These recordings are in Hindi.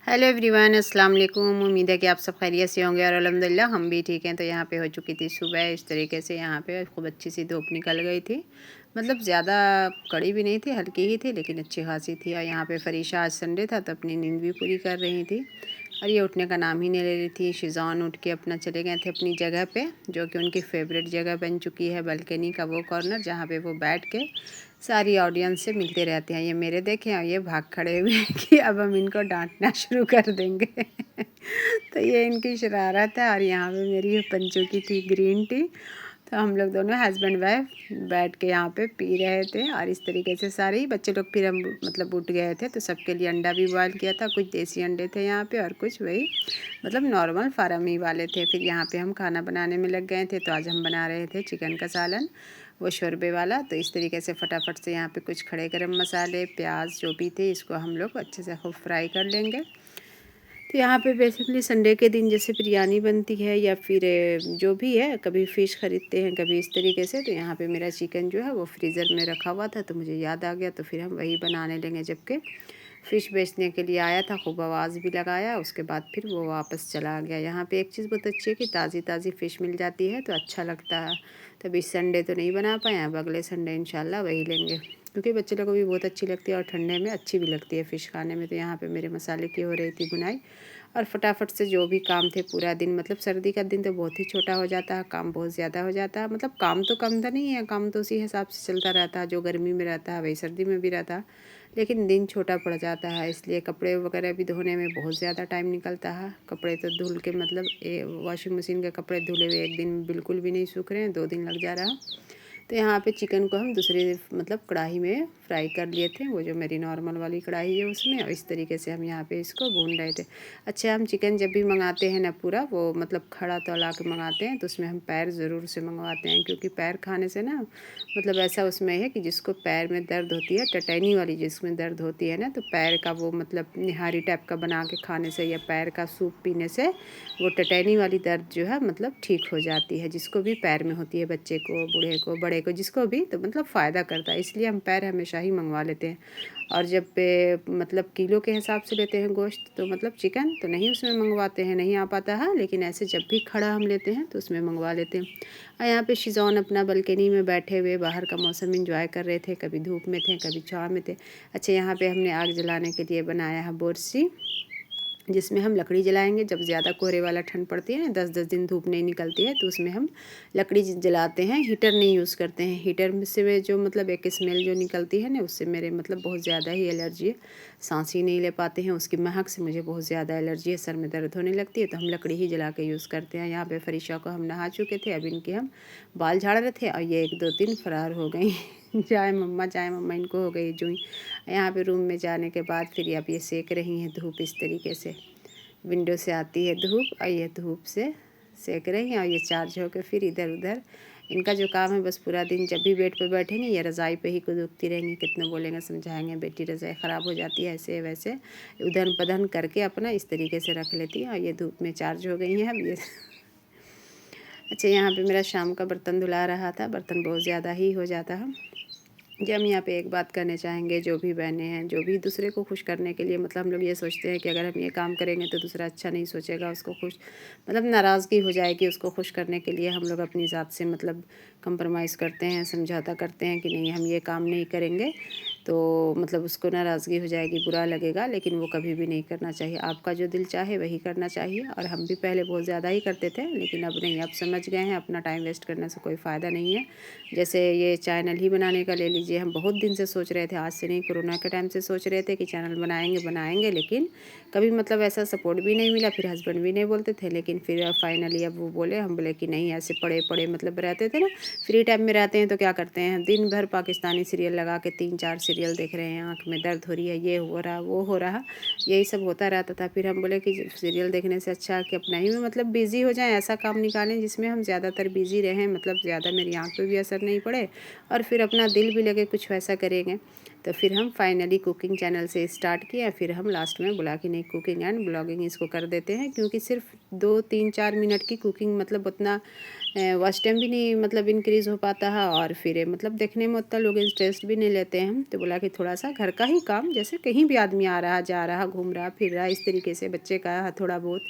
हेलो एवरीवन, अस्सलाम वालेकुम। उम्मीद है कि आप सब खैरियत से होंगे और अल्हम्दुलिल्लाह हम भी ठीक हैं। तो यहाँ पे हो चुकी थी सुबह। इस तरीके से यहाँ पे खूब अच्छी सी धूप निकल गई थी। मतलब ज़्यादा कड़ी भी नहीं थी, हल्की ही थी लेकिन अच्छी खासी थी। और यहाँ पे फ़रीशा आज संडे था तो अपनी नींद भी पूरी कर रही थी और ये उठने का नाम ही नहीं ले रही थी। शिज़ान उठ के अपना चले गए थे अपनी जगह पे, जो कि उनकी फ़ेवरेट जगह बन चुकी है, बालकनी का वो कॉर्नर जहाँ पे वो बैठ के सारी ऑडियंस से मिलते रहते हैं। ये मेरे देखें और ये भाग खड़े हुए हैं कि अब हम इनको डांटना शुरू कर देंगे। तो ये इनकी शरारत है। और यहाँ पे मेरी बन चुकी थी ग्रीन टी। तो हम लोग दोनों हस्बैंड वाइफ बैठ के यहाँ पे पी रहे थे। और इस तरीके से सारे ही बच्चे लोग फिर हम मतलब उठ गए थे तो सबके लिए अंडा भी बॉयल किया था। कुछ देसी अंडे थे यहाँ पे और कुछ वही मतलब नॉर्मल फार्म ही वाले थे। फिर यहाँ पे हम खाना बनाने में लग गए थे। तो आज हम बना रहे थे चिकन का सालन, वो शोरबे वाला। तो इस तरीके से फटाफट से यहाँ पे कुछ खड़े गरम मसाले, प्याज जो भी थे इसको हम लोग अच्छे से खूब फ्राई कर लेंगे। तो यहाँ पे बेसिकली संडे के दिन जैसे बिरयानी बनती है या फिर जो भी है, कभी फ़िश ख़रीदते हैं कभी इस तरीके से। तो यहाँ पे मेरा चिकन जो है वो फ्रीज़र में रखा हुआ था तो मुझे याद आ गया तो फिर हम वही बनाने लेंगे। जबकि फ़िश बेचने के लिए आया था, खूब आवाज़ भी लगाया, उसके बाद फिर वो वापस चला गया। यहाँ पे एक चीज़ बहुत अच्छी है कि ताज़ी ताज़ी फ़िश मिल जाती है तो अच्छा लगता है। तभी इस संडे तो नहीं बना पाए, अब अगले संडे इंशाल्लाह वही लेंगे, क्योंकि बच्चे लोगों को भी बहुत अच्छी लगती है और ठंडे में अच्छी भी लगती है फ़िश खाने में। तो यहाँ पे मेरे मसाले की हो रही थी बुनाई और फटाफट से जो भी काम थे पूरा दिन, मतलब सर्दी का दिन तो बहुत ही छोटा हो जाता है, काम बहुत ज़्यादा हो जाता है। मतलब काम तो कम तो नहीं है, काम तो उसी हिसाब से चलता रहता है, जो गर्मी में रहता है वही सर्दी में भी रहता है, लेकिन दिन छोटा पड़ जाता है। इसलिए कपड़े वगैरह भी धोने में बहुत ज़्यादा टाइम निकलता है। कपड़े तो धुल के मतलब वॉशिंग मशीन के कपड़े धुले हुए एक दिन में बिल्कुल भी नहीं सूख रहे हैं, 2 दिन लग जा रहा है। तो यहाँ पे चिकन को हम दूसरे मतलब कढ़ाई में फ्राई कर लिए थे, वो जो मेरी नॉर्मल वाली कढ़ाई है उसमें। और इस तरीके से हम यहाँ पे इसको भून रहे थे। अच्छा, हम चिकन जब भी मंगाते हैं ना पूरा वो मतलब खड़ा तौला के मंगाते हैं तो उसमें हम पैर ज़रूर से मंगवाते हैं, क्योंकि पैर खाने से ना मतलब ऐसा उसमें है कि जिसको पैर में दर्द होती है, टटैनी वाली जिसमें दर्द होती है ना, तो पैर का वो मतलब निहारी टाइप का बना के खाने से या पैर का सूप पीने से वो टटैनी वाली दर्द जो है मतलब ठीक हो जाती है। जिसको भी पैर में होती है, बच्चे को, बूढ़े को, बड़े को, जिसको भी, तो मतलब फ़ायदा करता है। इसलिए हम पैर हमेशा ही मंगवा लेते हैं। और जब मतलब किलो के हिसाब से लेते हैं गोश्त तो मतलब चिकन तो नहीं उसमें मंगवाते हैं, नहीं आ पाता है, लेकिन ऐसे जब भी खड़ा हम लेते हैं तो उसमें मंगवा लेते हैं। और यहाँ पे शिज़ान अपना बालकनी में बैठे हुए बाहर का मौसम इंजॉय कर रहे थे, कभी धूप में थे कभी छाँव में थे। अच्छा, यहाँ पे हमने आग जलाने के लिए बनाया है बोरसी, जिसमें हम लकड़ी जलाएंगे। जब ज़्यादा कोहरे वाला ठंड पड़ती है ना, 10-10 दिन धूप नहीं निकलती है, तो उसमें हम लकड़ी जलाते हैं। हीटर नहीं यूज़ करते हैं। हीटर में से वे जो मतलब एक स्मेल जो निकलती है ना, उससे मेरे मतलब बहुत ज़्यादा ही एलर्जी है, सांस ही नहीं ले पाते हैं, उसकी महक से मुझे बहुत ज़्यादा एलर्जी है, सर में दर्द होने लगती है। तो हम लकड़ी ही जला के यूज़ करते हैं। यहाँ पे फ़रीशा को हम नहा चुके थे, अब इनके हम बाल झाड़ रहे थे और ये 1-2-3 फरार हो गई। चाय मम्मा इनको हो गई जुई। यहाँ पे रूम में जाने के बाद फिर अब ये सेक रही हैं धूप इस तरीके से। विंडो से आती है धूप और ये धूप से सेक रही हैं। और ये चार्ज होकर फिर इधर उधर इनका जो काम है, बस पूरा दिन जब भी बेड पे बैठेंगे ये रज़ाई पे ही कुदुकती रहेंगी। कितना बोलेंगे समझाएंगे, बेटी रज़ाई ख़राब हो जाती है, ऐसे वैसे उधन पधन करके अपना इस तरीके से रख लेती है। और ये धूप में चार्ज हो गई हैं अब ये। अच्छा, यहाँ पे मेरा शाम का बर्तन धुला रहा था, बर्तन बहुत ज़्यादा ही हो जाता है। जी, हम यहाँ पे एक बात करने चाहेंगे, जो भी बहनें हैं, जो भी दूसरे को खुश करने के लिए मतलब हम लोग ये सोचते हैं कि अगर हम ये काम करेंगे तो दूसरा अच्छा नहीं सोचेगा, उसको खुश मतलब नाराज़गी हो जाएगी। उसको खुश करने के लिए हम लोग अपनी ज़ात से मतलब कंप्रोमाइज़ करते हैं, समझौता करते हैं कि नहीं हम ये काम नहीं करेंगे, तो मतलब उसको नाराज़गी हो जाएगी, बुरा लगेगा। लेकिन वो कभी भी नहीं करना चाहिए। आपका जो दिल चाहे वही करना चाहिए। और हम भी पहले बहुत ज़्यादा ही करते थे, लेकिन अब नहीं, अब समझ गए हैं अपना टाइम वेस्ट करने से कोई फ़ायदा नहीं है। जैसे ये चैनल ही बनाने का ले लीजिए, हम बहुत दिन से सोच रहे थे, आज से नहीं कोरोना के टाइम से सोच रहे थे कि चैनल बनाएंगे, लेकिन कभी मतलब ऐसा सपोर्ट भी नहीं मिला। फिर हस्बैंड भी नहीं बोलते थे, लेकिन फिर फाइनली अब वो बोले, हम बोले कि नहीं, ऐसे पड़े पड़े मतलब रहते थे ना, फ्री टाइम में रहते हैं तो क्या करते हैं, दिन भर पाकिस्तानी सीरियल लगा के 3-4 सीरियल देख रहे हैं, आँख में दर्द हो रही है, ये हो रहा वो हो रहा, यही सब होता रहता था। फिर हम बोले कि सीरियल देखने से अच्छा कि अपना ही में मतलब बिज़ी हो जाएं, ऐसा काम निकालें जिसमें हम ज़्यादातर बिज़ी रहें, मतलब ज़्यादा मेरी आँख पे भी असर नहीं पड़े और फिर अपना दिल भी लगे कुछ वैसा करेंगे। तो फिर हम फाइनली कुकिंग चैनल से स्टार्ट किया। फिर हम लास्ट में बोला कि नहीं, कुकिंग एंड ब्लॉगिंग इसको कर देते हैं, क्योंकि सिर्फ 2-3-4 मिनट की कुकिंग, मतलब उतना वॉच टाइम भी नहीं मतलब इंक्रीज़ हो पाता है, और फिर मतलब देखने में उतना लोग इंटरेस्ट भी नहीं लेते हैं। तो बोला कि थोड़ा सा घर का ही काम, जैसे कहीं भी आदमी आ रहा जा रहा घूम रहा फिर रहा, इस तरीके से बच्चे का थोड़ा बहुत,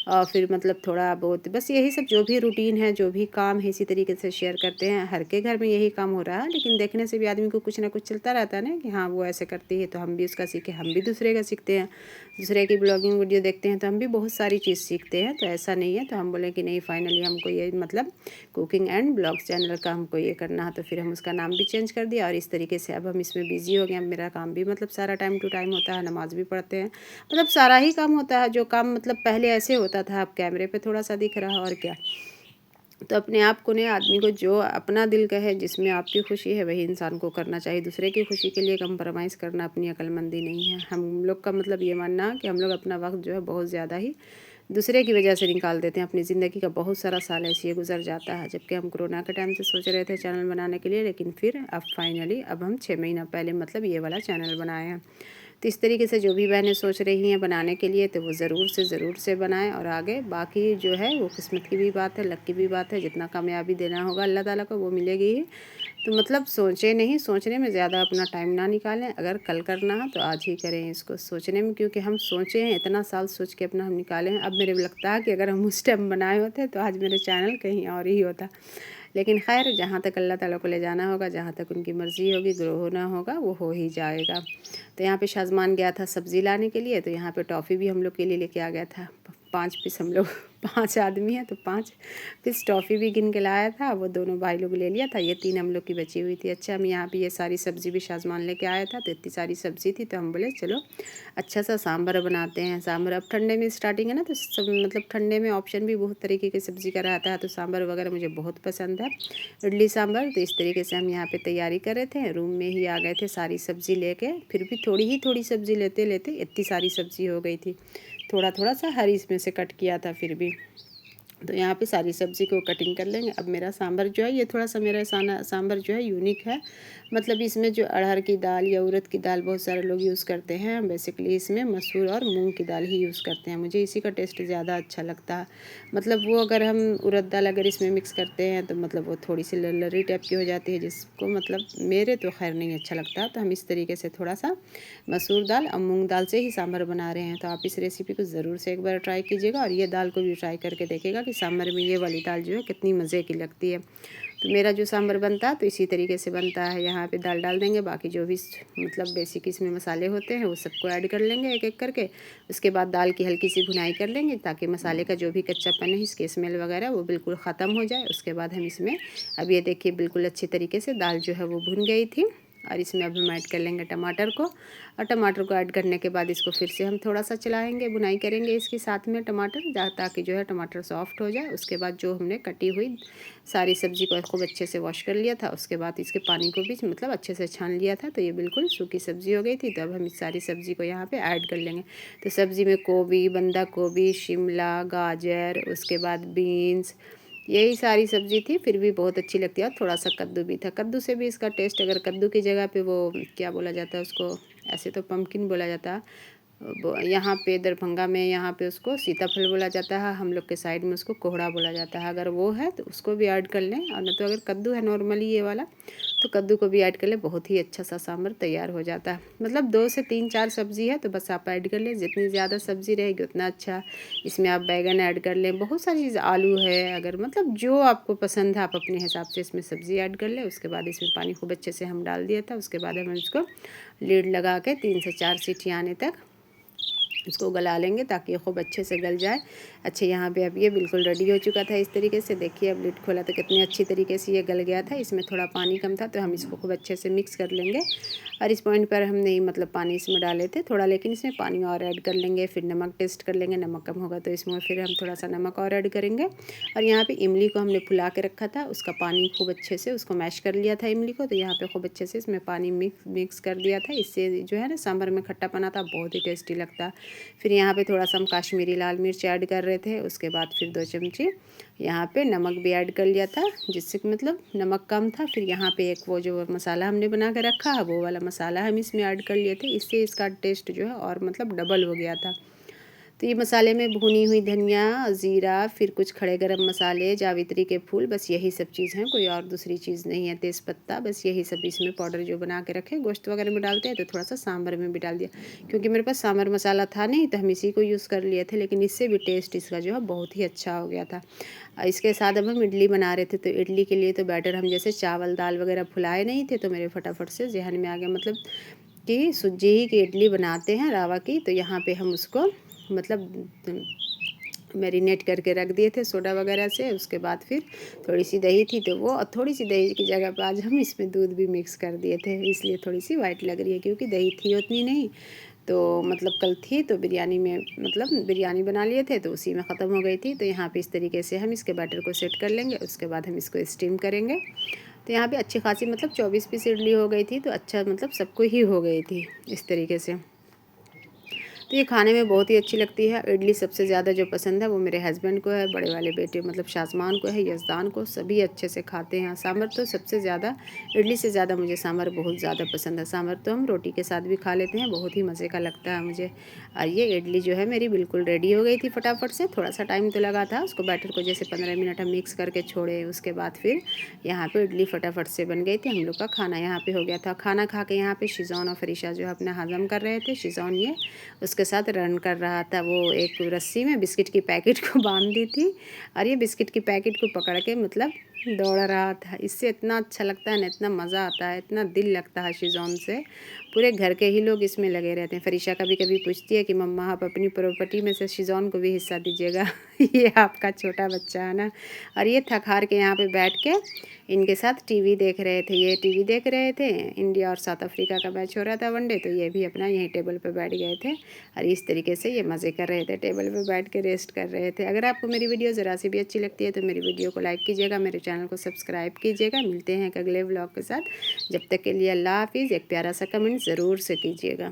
और फिर मतलब थोड़ा बहुत बस यही सब जो भी रूटीन है, जो भी काम है, इसी तरीके से शेयर करते हैं। हर के घर में यही काम हो रहा है, लेकिन देखने से भी आदमी को कुछ ना कुछ चलता रहता है ना, कि हाँ वो ऐसे करती है तो हम भी उसका सीखें, हम भी दूसरे का सीखते हैं, दूसरे की ब्लॉगिंग वीडियो देखते हैं तो हम भी बहुत सारी चीज़ सीखते हैं। तो ऐसा नहीं है, तो हम बोले कि नहीं, फाइनली हमको ये मतलब कुकिंग एंड ब्लॉग चैनल का हमको ये करना है, तो फिर हम उसका नाम भी चेंज कर दिया, और इस तरीके से अब हम इसमें बिज़ी हो गए। अब मेरा काम भी मतलब सारा टाइम टू टाइम होता है, नमाज़ भी पढ़ते हैं, मतलब सारा ही काम होता है। जो काम मतलब पहले ऐसे होता था, अब कैमरे पे थोड़ा सा दिख रहा है, और क्या। तो अपने आप को ने आदमी को जो अपना दिल का है, जिसमें आपकी खुशी है, वही इंसान को करना चाहिए। दूसरे की खुशी के लिए कंप्रोमाइज़ करना अपनी अक्लमंदी नहीं है। हम लोग का मतलब ये मानना है कि हम लोग अपना वक्त जो है बहुत ज़्यादा ही दूसरे की वजह से निकाल देते हैं। अपनी ज़िंदगी का बहुत सारा साल ऐसे ही गुजर जाता है। जबकि हम कोरोना के टाइम से सोच रहे थे चैनल बनाने के लिए, लेकिन फिर अब फाइनली अब हम 6 महीना पहले मतलब ये वाला चैनल बनाए हैं। तो इस तरीके से जो भी बहनें सोच रही हैं बनाने के लिए, तो वो ज़रूर से बनाएं, और आगे बाकी जो है वो किस्मत की भी बात है, लक की भी बात है। जितना कामयाबी देना होगा अल्लाह ताला को, वो मिलेगी ही। तो मतलब सोचे नहीं, सोचने में ज़्यादा अपना टाइम ना निकालें। अगर कल करना है तो आज ही करें इसको सोचने में, क्योंकि हम सोचे हैं इतना साल सोच के अपना हम निकाले हैं। अब मेरे को लगता है कि अगर हम उस टाइम बनाए होते तो आज मेरे चैनल कहीं और ही होता। लेकिन खैर, जहाँ तक अल्लाह ताला को ले जाना होगा, जहाँ तक उनकी मर्ज़ी होगी, ग्रो होना होगा, वो हो ही जाएगा। तो यहाँ पे शाज़मान गया था सब्ज़ी लाने के लिए, तो यहाँ पे टॉफ़ी भी हम लोग के लिए लेके आ गया था। 5 पीस हम लोग 5 आदमी हैं, तो 5 पीस टॉफ़ी भी गिन के लाया था। वो दोनों भाई लोग ले लिया था, ये 3 हम लोग की बची हुई थी। अच्छा, हम यहाँ पे ये सारी सब्ज़ी भी शाज़मान लेके आया था, तो इतनी सारी सब्ज़ी थी, तो हम बोले चलो अच्छा सा सांभर बनाते हैं। सांभर अब ठंडे में स्टार्टिंग है ना, तो सब मतलब ठंडे में ऑप्शन भी बहुत तरीके की सब्ज़ी का रहता है, तो सांभर वगैरह मुझे बहुत पसंद है, इडली सांभर। तो इस तरीके से हम यहाँ पे तैयारी कर रहे थे। रूम में ही आ गए थे सारी सब्ज़ी लेके, फिर भी थोड़ी सब्ज़ी लेते लेते इतनी सारी सब्ज़ी हो गई थी। थोड़ा थोड़ा सा हरी इसमें से कट किया था फिर भी। तो यहाँ पे सारी सब्ज़ी को कटिंग कर लेंगे। अब मेरा सांभर जो है, ये थोड़ा सा मेरा सांभर जो है यूनिक है। मतलब इसमें जो अरहर की दाल या उड़द की दाल बहुत सारे लोग यूज़ करते हैं, बेसिकली इसमें मसूर और मूंग की दाल ही यूज़ करते हैं। मुझे इसी का टेस्ट ज़्यादा अच्छा लगता है। मतलब वो अगर हम उड़द दाल अगर इसमें मिक्स करते हैं, तो मतलब वो थोड़ी सी लरलरी टाइप की हो जाती है, जिसको मतलब मेरे तो खैर नहीं अच्छा लगता। तो हम इस तरीके से थोड़ा सा मसूर दाल और मूंग दाल से ही सांभर बना रहे हैं। तो आप इस रेसिपी को ज़रूर से एक बार ट्राई कीजिएगा, और ये दाल को भी ट्राई करके देखिएगा कि सांभर में ये वाली दाल जो है कितनी मज़े की लगती है। तो मेरा जो सांभर बनता है तो इसी तरीके से बनता है। यहाँ पे दाल डाल देंगे, बाकी जो भी मतलब बेसिक इसमें मसाले होते हैं वो सबको ऐड कर लेंगे एक एक करके। उसके बाद दाल की हल्की सी भुनाई कर लेंगे, ताकि मसाले का जो भी कच्चापन है, इसकी स्मेल वगैरह वो बिल्कुल ख़त्म हो जाए। उसके बाद हम इसमें, अब ये देखिए बिल्कुल अच्छी तरीके से दाल जो है वो भुन गई थी, और इसमें अब हम ऐड कर लेंगे टमाटर को। और टमाटर को ऐड करने के बाद इसको फिर से हम थोड़ा सा चलाएंगे, बुनाई करेंगे इसके साथ में टमाटर, ताकि जो है टमाटर सॉफ्ट हो जाए। उसके बाद जो हमने कटी हुई सारी सब्ज़ी को खूब अच्छे से वॉश कर लिया था, उसके बाद इसके पानी को भी मतलब अच्छे से छान लिया था, तो ये बिल्कुल सूखी सब्ज़ी हो गई थी। तो अब हम इस सारी सब्ज़ी को यहाँ पे ऐड कर लेंगे। तो सब्ज़ी में गोभी, बंदा गोभी, शिमला, गाजर, उसके बाद बीन्स, यही सारी सब्ज़ी थी, फिर भी बहुत अच्छी लगती है। और थोड़ा सा कद्दू भी था, कद्दू से भी इसका टेस्ट, अगर कद्दू की जगह पे वो क्या बोला जाता है उसको, ऐसे तो पम्पकिन बोला जाता है, यहाँ पे दरभंगा में यहाँ पे उसको सीताफल बोला जाता है, हम लोग के साइड में उसको कोहड़ा बोला जाता है। अगर वो है तो उसको भी ऐड कर लें, और न तो अगर कद्दू है नॉर्मली ये वाला, तो कद्दू को भी ऐड कर लें। बहुत ही अच्छा सा सांभर तैयार हो जाता है। मतलब 2 से 3-4 सब्ज़ी है तो बस आप ऐड कर लें, जितनी ज़्यादा सब्ज़ी रहेगी उतना अच्छा। इसमें आप बैगन ऐड कर लें, बहुत सारी चीज़, आलू है, अगर मतलब जो आपको पसंद है आप अपने हिसाब से इसमें सब्ज़ी ऐड कर लें। उसके बाद इसमें पानी खूब अच्छे से हम डाल दिया था। उसके बाद हम इसको लीड लगा के 3 से 4 सीटी आने तक इसको गला लेंगे, ताकि ये खूब अच्छे से गल जाए। अच्छा, यहाँ पे अब ये बिल्कुल रेडी हो चुका था इस तरीके से। देखिए अब लिड खोला तो कितनी अच्छी तरीके से ये गल गया था। इसमें थोड़ा पानी कम था, तो हम इसको खूब अच्छे से मिक्स कर लेंगे। और इस पॉइंट पर हम नहीं मतलब पानी इसमें डाले थे थोड़ा, लेकिन इसमें पानी और ऐड कर लेंगे। फिर नमक टेस्ट कर लेंगे, नमक कम होगा तो इसमें फिर हम थोड़ा सा नमक और ऐड करेंगे। और यहाँ पे इमली को हमने फुला के रखा था, उसका पानी खूब अच्छे से उसको मैश कर लिया था इमली को। तो यहाँ पे खूब अच्छे से इसमें पानी मिक्स कर दिया था। इससे जो है ना सांभर में खट्टापन आता, बहुत ही टेस्टी लगता। फिर यहाँ पे थोड़ा सा हम काश्मीरी लाल मिर्च ऐड कर रहे थे। उसके बाद फिर 2 चमची यहाँ पे नमक भी ऐड कर लिया था, जिससे कि मतलब नमक कम था। फिर यहाँ पे एक वो जो मसाला हमने बना के रखा है, वो वाला मसाला हम इसमें ऐड कर लिए थे। इससे इसका टेस्ट जो है और मतलब डबल हो गया था। तो ये मसाले में भुनी हुई धनिया, ज़ीरा, फिर कुछ खड़े गरम मसाले, जावित्री के फूल, बस यही सब चीज़ हैं, कोई और दूसरी चीज़ नहीं है। तेज़पत्ता, बस यही सब इसमें पाउडर जो बना के रखे। गोश्त वगैरह में डालते हैं तो थोड़ा सा सांभर में भी डाल दिया, क्योंकि मेरे पास सांभर मसाला था नहीं तो हम इसी को यूज़ कर लिए थे, लेकिन इससे भी टेस्ट इसका जो है बहुत ही अच्छा हो गया था। इसके साथ अब हम इडली बना रहे थे, तो इडली के लिए तो बैटर हम जैसे चावल दाल वगैरह फुलाए नहीं थे, तो मेरे फटाफट से ज़हन में आ गया, मतलब कि सूजी ही की इडली बनाते हैं रावा की। तो यहाँ पे हम उसको मतलब मैरिनेट करके रख दिए थे सोडा वगैरह से। उसके बाद फिर थोड़ी सी दही थी, तो वो थोड़ी सी दही की जगह पे आज हम इसमें दूध भी मिक्स कर दिए थे, इसलिए थोड़ी सी वाइट लग रही है, क्योंकि दही थी उतनी नहीं। तो मतलब कल थी तो बिरयानी में, मतलब बिरयानी बना लिए थे तो उसी में ख़त्म हो गई थी। तो यहाँ पे इस तरीके से हम इसके बैटर को सेट कर लेंगे, उसके बाद हम इसको स्टीम करेंगे। तो यहाँ पे अच्छी खासी मतलब 24 पीस इडली हो गई थी, तो अच्छा मतलब सबको ही हो गई थी इस तरीके से। तो ये खाने में बहुत ही अच्छी लगती है। इडली सबसे ज़्यादा जो पसंद है वो मेरे हस्बैंड को है, बड़े वाले बेटे मतलब शाज़मान को है, यज़दान को, सभी अच्छे से खाते हैं। सांभर तो सबसे ज़्यादा, इडली से ज़्यादा मुझे सांभर बहुत ज़्यादा पसंद है। सांभर तो हम रोटी के साथ भी खा लेते हैं, बहुत ही मज़े का लगता है मुझे। और ये इडली जो है मेरी बिल्कुल रेडी हो गई थी फटाफट से। थोड़ा सा टाइम तो लगा था, उसको बैटर को जैसे 15 मिनट हम मिक्स करके छोड़े, उसके बाद फिर यहाँ पे इडली फटाफट से बन गई थी। हम लोग का खाना यहाँ पे हो गया था। खाना खा के यहाँ पे शिजौन और फरीशा जो है अपना हज़म कर रहे थे। शिजौन ये उसके साथ रन कर रहा था, वो एक रस्सी में बिस्किट की पैकेट को बांध दी थी, और ये बिस्किट की पैकेट को पकड़ के मतलब दौड़ रहा था। इससे इतना अच्छा लगता है ना, इतना मज़ा आता है, इतना दिल लगता है शिजौन से। पूरे घर के ही लोग इसमें लगे रहते हैं। फरीशा कभी कभी पूछती है कि मम्मा आप अपनी प्रॉपर्टी में से शिजौन को भी हिस्सा दीजिएगा। ये आपका छोटा बच्चा है ना। और ये थक हार के यहाँ पे बैठ के इनके साथ टीवी देख रहे थे। ये टीवी देख रहे थे, इंडिया और साउथ अफ्रीका का मैच हो रहा था वनडे, तो ये भी अपना यहीं टेबल पे बैठ गए थे, और इस तरीके से ये मज़े कर रहे थे, टेबल पे बैठ के रेस्ट कर रहे थे। अगर आपको मेरी वीडियो ज़रा सी भी अच्छी लगती है तो मेरी वीडियो को लाइक कीजिएगा, मेरे चैनल को सब्सक्राइब कीजिएगा। मिलते हैं एक अगले व्लॉग के साथ, जब तक के लिए अल्लाह हाफिज़। एक प्यारा सा कमेंट ज़रूर से कीजिएगा।